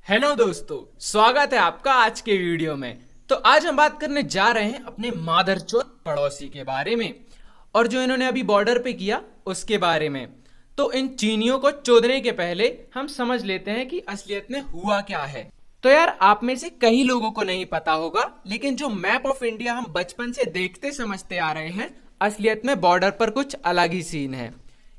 Hello दोस्तों, स्वागत है आपका आज के वीडियो में। तो आज हम बात करने जा रहे हैं अपने मादरचोद पड़ोसी के बारे में और जो इन्होंने अभी बॉर्डर पे किया उसके बारे में। तो इन चीनियों को चोदने के पहले हम समझ लेते हैं कि असलियत में हुआ क्या है। तो यार, आप में से कई लोगों को नहीं पता होगा, लेकिन जो मैप ऑफ इंडिया हम बचपन से देखते समझते आ रहे हैं, असलियत में बॉर्डर पर कुछ अलग ही सीन है।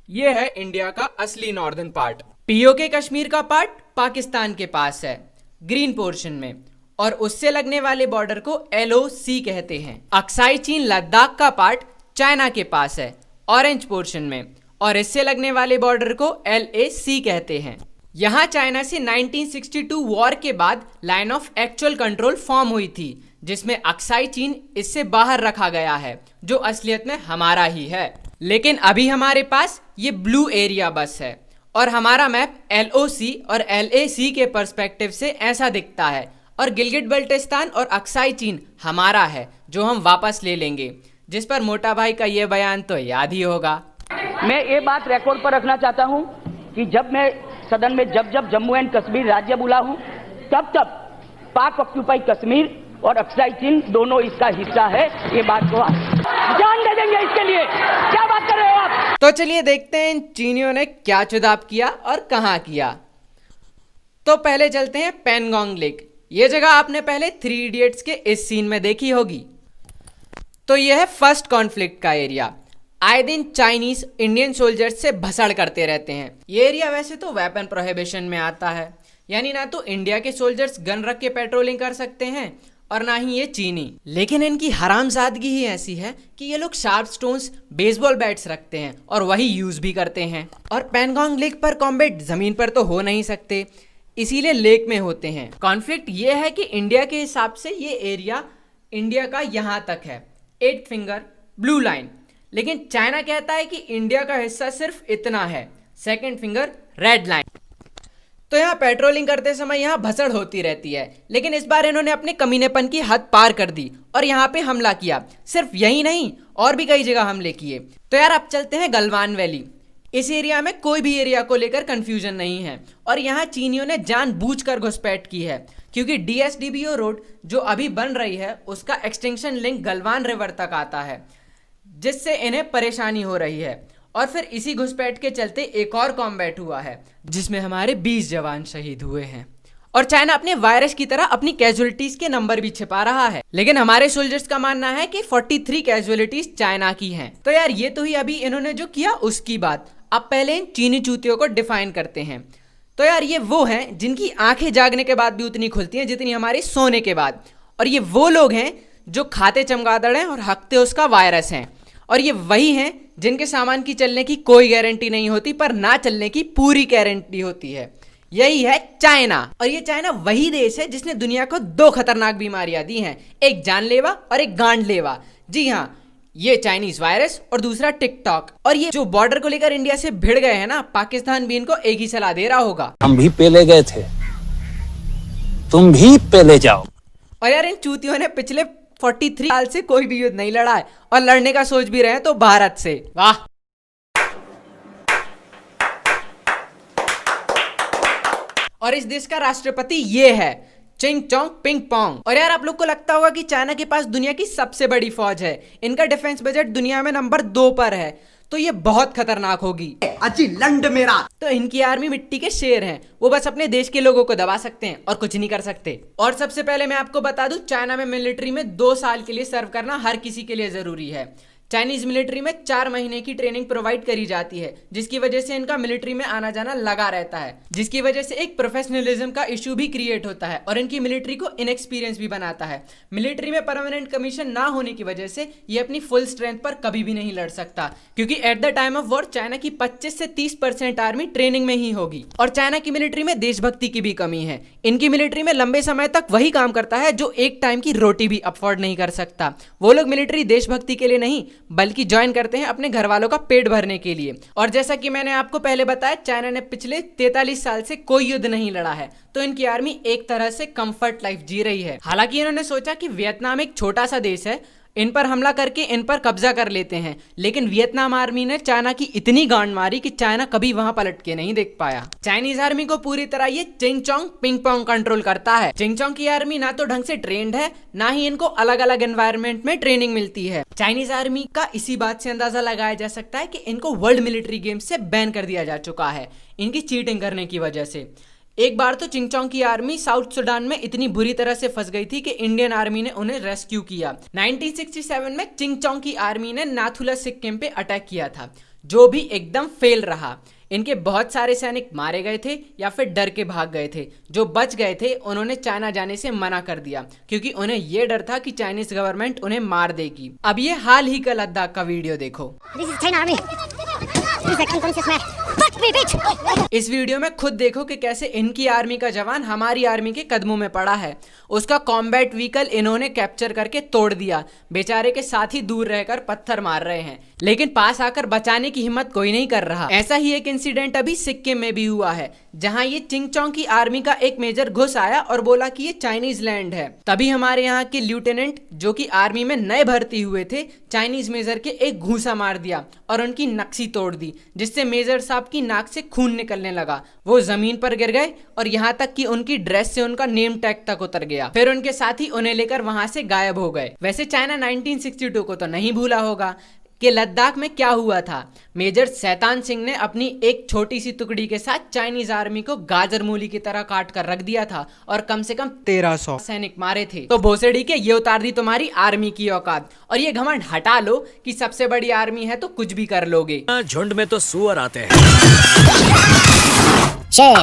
ये है इंडिया का असली नॉर्दर्न पार्ट। पीओके कश्मीर का पार्ट पाकिस्तान के पास है, ग्रीन पोर्शन में, और उससे लगने वाले बॉर्डर को LOC कहते हैं। अक्साई चीन लद्दाख का पार्ट चाइना के पास है, ऑरेंज पोर्शन में, और इससे लगने वाले बॉर्डर को LAC कहते हैं। यहाँ चाइना से 1962 वॉर के बाद line of actual control form हुई थी, जिसमें अक्साई चीन इससे बाहर रखा गया है, जो असलियत में हमारा ही है। लेकिन अभी हमारे पास ये ब्लू एरिया बस है और हमारा मैप LOC और LAC के पर्सपेक्टिव से ऐसा दिखता है, और गिलगिट बल्टिस्तान और अक्साई चीन हमारा है, जो हम वापस ले लेंगे, जिस पर मोटा भाई का ये बयान तो याद ही होगा। मैं ये बात रिकॉर्ड पर रखना चाहता हूं कि जब मैं सदन में जब जम्मू एंड कश्मीर राज्य बोला हूं, तब पाक ऑक्यूपाई कश्मीर और अक्साई चीन दोनों इसका हिस्सा है। ये बात को जान दे देंगे। इसके लिए क्या बात कर रहे हो आप? तो चलिए देखते हैं इन चीनियों ने क्या चुदाव किया और कहाँ किया। तो पहले चलते हैं पैंगोंग लेक। ये जगह आपने पहले 3 इडियट्स के इस सीन में देखी होगी। तो यह है फर्स्ट कॉन्फ्लिक्ट का एरिया। आए दिन चाइनीज इंडियन सोल्जर्स से भसड़ करते रहते हैं। ये एरिया वैसे तो वेपन प्रोहिबिशन में आता है, यानी ना तो इंडिया के सोल्जर्स गन रख के पेट्रोलिंग कर सकते हैं और ना ही ये चीनी। लेकिन इनकी हरामजादगी ही ऐसी है कि ये लोग शार्प स्टोन्स, बेसबॉल बैट्स रखते हैं और वही यूज भी करते हैं। और पैंगोंग लेक पर कॉम्बैट जमीन पर तो हो नहीं सकते, इसीलिए लेक में होते हैं। कॉन्फ्लिक्ट ये है कि इंडिया के हिसाब से ये एरिया इंडिया का यहाँ तक है, 8th फिंगर ब्लू लाइन, लेकिन चाइना कहता है कि इंडिया का हिस्सा सिर्फ इतना है, 2nd फिंगर रेड लाइन। तो यहाँ पेट्रोलिंग करते समय यहाँ भसड़ होती रहती है, लेकिन इस बार इन्होंने अपने कमीनेपन की हद पार कर दी और यहाँ पे हमला किया। सिर्फ यही नहीं, और भी कई जगह हमले किए। तो यार अब चलते हैं गलवान वैली। इस एरिया में कोई भी एरिया को लेकर कंफ्यूजन नहीं है, और यहाँ चीनियों ने जानबूझकर घुसपैठ की है, क्योंकि DSDBO रोड जो अभी बन रही है उसका एक्सटेंशन लिंक गलवान रिवर तक आता है, जिससे इन्हें परेशानी हो रही है। और फिर इसी घुसपैठ के चलते एक और कॉम्बैट हुआ है, जिसमें हमारे 20 जवान शहीद हुए हैं। और चाइना अपने वायरस की तरह अपनी कैजुअलिटीज के नंबर भी छिपा रहा है, लेकिन हमारे सोल्जर्स का मानना है कि 43 कैजुअलिटीज चाइना की हैं। तो यार ये तो ही अभी इन्होंने जो किया उसकी बात। अब पहले इन चीनी चूतियों को डिफाइन करते हैं। तो यार ये वो हैं जिनकी आंखें जागने के बाद भी उतनी खुलती हैं जितनी हमारी सोने के बाद, और ये वो लोग हैं जो खाते चमगादड़ हैं और हकते उसका वायरस हैं, और ये वही हैं जिनके सामान की चलने की कोई गारंटी नहीं होती पर ना चलने की पूरी गारंटी होती है। यही है चाइना। और ये चाइना वही देश है जिसने दुनिया को 2 खतरनाक बीमारियां दी हैं, एक जानलेवा और एक गांडलेवा। जी हाँ, ये चाइनीज वायरस और दूसरा टिकटॉक। और ये जो बॉर्डर को लेकर इंडिया से भिड़ गए हैं ना, पाकिस्तान भी इनको एक ही सलाह दे रहा होगा, हम भी पहले गए थे, तुम भी पहले जाओ। और यार इन चूतियों ने पिछले 43 साल से कोई भी युद्ध नहीं लड़ा है, और लड़ने का सोच भी रहे हैं तो भारत से। वाह। और इस देश का राष्ट्रपति ये है चिंग चोंग पिंग पोंग। और यार आप लोग को लगता होगा कि चाइना के पास दुनिया की सबसे बड़ी फौज है, इनका डिफेंस बजट दुनिया में नंबर 2 पर है, तो ये बहुत खतरनाक होगी। अजी लंड मेरा। तो इनकी आर्मी मिट्टी के शेर हैं, वो बस अपने देश के लोगों को दबा सकते हैं और कुछ नहीं कर सकते। और सबसे पहले मैं आपको बता दूं, चाइना में मिलिट्री में 2 साल के लिए सर्व करना हर किसी के लिए जरूरी है। चाइनीज मिलिट्री में 4 महीने की ट्रेनिंग प्रोवाइड करी जाती है, जिसकी वजह से इनका मिलिट्री में आना जाना लगा रहता है, जिसकी वजह से एक प्रोफेशनलिज्म का इशू भी क्रिएट होता है और इनकी मिलिट्री को इनएक्सपीरियंस भी बनाता है। मिलिट्री में परमानेंट कमीशन ना होने की वजह से ये अपनी फुल स्ट्रेंथ पर कभी भी नहीं लड़ सकता, क्योंकि at the time of war China की 25 से 30% आर्मी ट्रेनिंग में ही होगी। और चाइना की मिलिट्री में देशभक्ति की भी कमी है। इनकी मिलिट्री में लंबे समय तक वही काम करता है जो एक टाइम की रोटी भी अफोर्ड नहीं कर सकता। वो लोग मिलिट्री देशभक्ति के लिए नहीं बल्कि ज्वाइन करते हैं अपने घर वालों का पेट भरने के लिए। और जैसा कि मैंने आपको पहले बताया, चाइना ने पिछले 43 साल से कोई युद्ध नहीं लड़ा है, तो इनकी आर्मी एक तरह से कंफर्ट लाइफ जी रही है। हालांकि इन्होंने सोचा कि वियतनाम एक छोटा सा देश है, इन पर हमला करके इन पर कब्जा कर लेते हैं। लेकिन वियतनाम आर्मी ने चाइना की इतनी गांड मारी कि चाइना कभी वहां पलट के नहीं देख पाया। चाइनीज आर्मी को पूरी तरह ये चिंगचोंग पिंगपोंग कंट्रोल करता है। चिंगचोंग की आर्मी ना तो ढंग से ट्रेंड है, ना ही इनको अलग अलग एनवायरनमेंट में ट्रेनिंग मिलती है। चाइनीज आर्मी का इसी बात से अंदाजा लगाया जा सकता है कि इनको वर्ल्ड मिलिट्री गेम्स से बैन कर दिया जा चुका है, इनकी चीटिंग करने की वजह से। एक बार तो चिंगचोंग की आर्मी साउथ सूडान में इतनी बुरी तरह से फंस गई थी कि इंडियन आर्मी ने उन्हें रेस्क्यू किया। 1967 में चिंगचोंग की आर्मी ने नाथुला सिक्किम पे अटैक किया था, जो भी एकदम फेल रहा। इनके बहुत सारे सैनिक मारे गए थे या फिर डर के भाग गए थे। जो बच गए थे उन्होंने चाइना जाने से मना कर दिया, क्योंकि उन्हें यह डर था कि चाइनीज गवर्नमेंट उन्हें मार देगी। अब ये हाल ही का लद्दाख का वीडियो देखो। इस वीडियो में खुद देखो कि कैसे इनकी आर्मी का जवान हमारी आर्मी के कदमों में पड़ा है। उसका कॉम्बैट व्हीकल इन्होंने कैप्चर करके तोड़ दिया। बेचारे के साथ ही दूर रहकर पत्थर मार रहे हैं, लेकिन पास आकर बचाने की हिम्मत कोई नहीं कर रहा। ऐसा ही एक इंसिडेंट अभी सिक्किम में भी हुआ है, जहां ये चिंगचोंग की आर्मी का एक मेजर घुस आया और बोला कि ये चाइनीज लैंड है। तभी हमारे यहाँ के लेफ्टिनेंट, जो कि आर्मी में नए भर्ती हुए थे, चाइनीज मेजर के एक घूंसा मार दिया और उनकी नक्सी तोड़ दी, जिससे मेजर साहब की नाक से खून निकलने लगा। वो जमीन पर गिर गए और यहाँ तक कि उनकी ड्रेस से उनका नेम टैग तक उतर गया। फिर उनके साथी उन्हें लेकर वहां से गायब हो गए। वैसे चाइना 1962 को तो नहीं भूला होगा कि लद्दाख में क्या हुआ था। मेजर शैतान सिंह ने अपनी एक छोटी सी टुकड़ी के साथ चाइनीज आर्मी को गाजर मूली की तरह काट कर रख दिया था और कम से कम 1300 सैनिक मारे थे। तो भोसड़ी के ये उतार दी तुम्हारी आर्मी की औकात, और ये घमंड हटा लो कि सबसे बड़ी आर्मी है तो कुछ भी कर लोगे। झुंड में तो सुअर आते हैं, शेर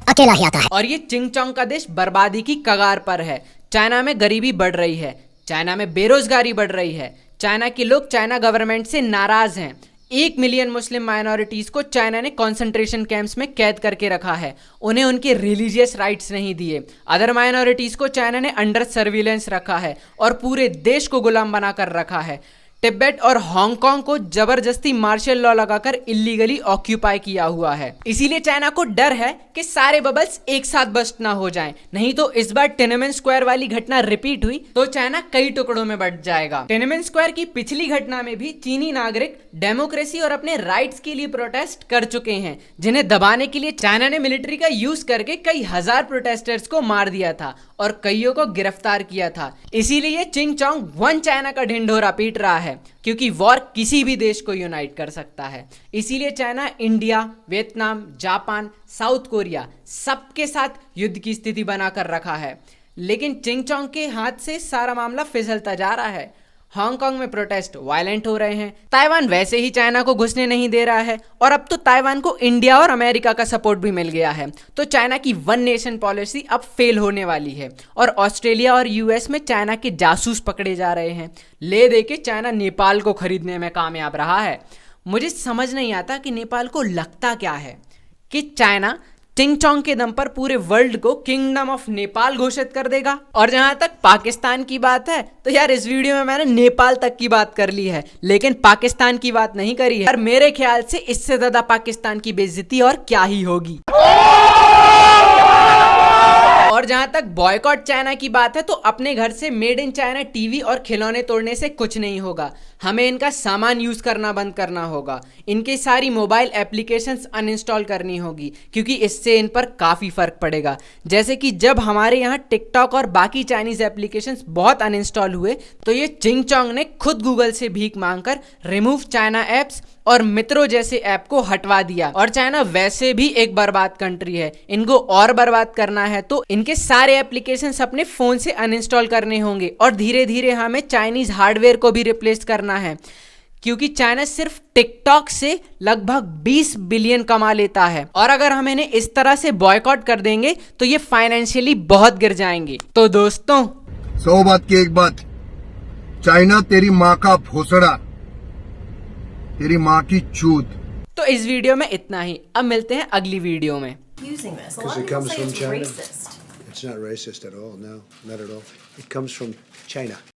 अकेला ही आता है। और ये चिंगचोंग का देश बर्बादी की कगार पर है। चाइना में गरीबी बढ़ रही है, चाइना में बेरोजगारी बढ़ रही है, चाइना के लोग चाइना गवर्नमेंट से नाराज हैं। 1 मिलियन मुस्लिम माइनॉरिटीज को चाइना ने कंसंट्रेशन कैंप्स में कैद करके रखा है। उन्हें उनके रिलीजियस राइट्स नहीं दिए। अदर माइनॉरिटीज को चाइना ने अंडर सर्विलेंस रखा है और पूरे देश को गुलाम बनाकर रखा है। तिब्बत और हांगकांग को जबरदस्ती मार्शल लॉ लगाकर इलीगली ऑक्यूपाई किया हुआ है। इसीलिए चाइना को डर है कि सारे बबल्स एक साथ बस्ट ना हो जाएं। नहीं तो इस बार टिएनमेन स्क्वायर वाली घटना रिपीट हुई तो चाइना कई टुकड़ों में बंट जाएगा। टिएनमेन स्क्वायर की पिछली घटना में भी चीनी नागरिक डेमोक्रेसी और अपने राइट्स के लिए प्रोटेस्ट कर चुके हैं, जिन्हें दबाने के लिए चाइना ने मिलिट्री का यूज करके कई हजार प्रोटेस्टर्स को मार दिया था और कईयों को गिरफ्तार किया था। इसीलिए चिंगचोंग वन चाइना का ढिंढोरा पीट रहा है, क्योंकि वॉर किसी भी देश को यूनाइट कर सकता है। इसीलिए China India, Vietnam, Japan, south Korea सबके साथ युद्ध की स्थिति बनाकर रखा है। लेकिन चिंगचोंग के हाथ से सारा मामला फिसलता जा रहा है। हांगकांग में प्रोटेस्ट वायलेंट हो रहे हैं। ताइवान वैसे ही चाइना को घुसने नहीं दे रहा है, और अब तो ताइवान को इंडिया और अमेरिका का सपोर्ट भी मिल गया है। तो चाइना की वन नेशन पॉलिसी अब फेल होने वाली है, और ऑस्ट्रेलिया और यूएस में चाइना के जासूस पकड़े जा रहे हैं। ले दे के चाइना नेपाल को खरीदने में कामयाब रहा है। मुझे समझ नहीं आता कि नेपाल को लगता क्या है कि चाइना चिंगचोंग के दम पर पूरे वर्ल्ड को किंगडम ऑफ नेपाल घोषित कर देगा। और जहां तक पाकिस्तान की बात है, तो यार इस वीडियो में मैंने नेपाल तक की बात कर ली है, लेकिन पाकिस्तान की बात नहीं करी है। और मेरे ख्याल से इससे ज्यादा पाकिस्तान की बेइज्जती और क्या ही होगी। और जहां तक बॉयकॉट चाइना की बात है, तो अपने घर से मेड इन चाइना टीवी और खिलौने तोड़ने से कुछ नहीं होगा। हमें इनका सामान यूज करना बंद करना होगा। इनकी सारी मोबाइल एप्लीकेशंस अनइंस्टॉल करनी होगी, क्योंकि इससे इन पर काफी फर्क पड़ेगा। जैसे कि जब हमारे यहाँ टिकटॉक और बाकी चाइनीज एप्लीकेशंस बहुत अनइंस्टॉल हुए, तो ये चिंगचोंग ने खुद गूगल से भीख मांगकर रिमूव चाइना एप्स और मित्रों जैसे ऐप को हटवा दिया। और चाइना वैसे भी एक बर्बाद कंट्री है, इनको और बर्बाद करना है तो इनके सारे एप्लीकेशंस अपने फोन से अनइंस्टॉल करने होंगे, और धीरे धीरे हमें चाइनीज हार्डवेयर को भी रिप्लेस करना है, क्योंकि चाइना सिर्फ टिकटॉक से लगभग 20 बिलियन कमा लेता है। और अगर हम इन्हें इस तरह से बॉयकॉट कर देंगे तो ये फाइनेंशियली बहुत गिर जाएंगे। तो दोस्तों, 100 बात की एक बात, चाइना तेरी माँ का भोसड़ा, तेरी माँ की चूत। तो इस वीडियो में इतना ही। अब मिलते हैं अगली वीडियो में। Because it comes from China. It's not racist at all. No, not at all. It comes from China.